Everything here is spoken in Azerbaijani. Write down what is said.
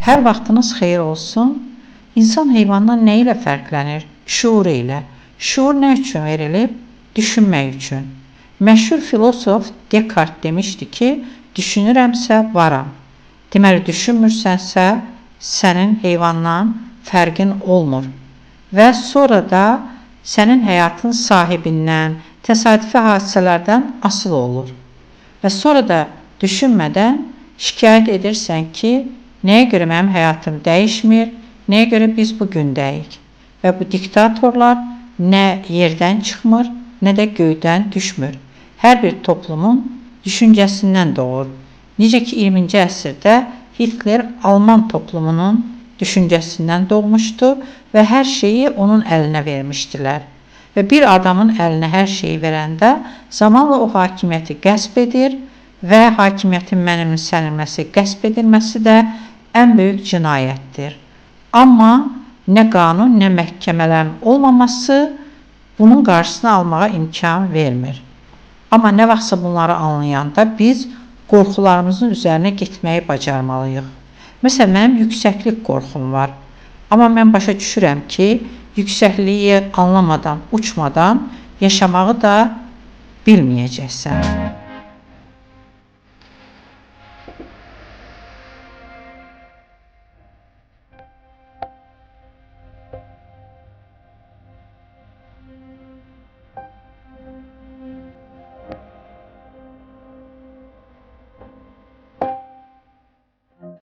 Hər vaxtınız xeyir olsun. İnsan heyvandan nə ilə fərqlənir? Şuur ilə. Şuur nə üçün verilib? Düşünmək üçün. Məşhur filosof Descartes demişdi ki, düşünürəmsə varam. Deməli, düşünmürsənsə, sənin heyvandan fərqin olmur. Və sonra da sənin həyatın sahibindən, təsadüfi hadisələrdən asılı olur. Və sonra da düşünmədən şikayət edirsən ki, nəyə görə mənim həyatım dəyişmir, nəyə görə biz bu gündəyik. Və bu diktatorlar nə yerdən çıxmır, nə də göydən düşmür. Hər bir toplumun düşüncəsindən doğur. Necə ki, 20-ci əsrdə Hitler Alman toplumunun düşüncəsindən doğmuşdu və hər şeyi onun əlinə vermişdilər. Və bir adamın əlinə hər şeyi verəndə zamanla o hakimiyyəti qəsb edir və hakimiyyətin mənimsənilməsi, qəsb edilməsi də ən böyük cinayətdir. Amma nə qanun, nə məhkəmələrin olmaması bunun qarşısını almağa imkan vermir. Amma nə vaxtsa bunları anlayanda biz qorxularımızın üzərinə getməyi bacarmalıyıq. Məsələn, mənim yüksəklik qorxum var. Amma mən başa düşürəm ki, yüksəkliyi anlamadan, uçmadan yaşamağı da bilməyəcəksən.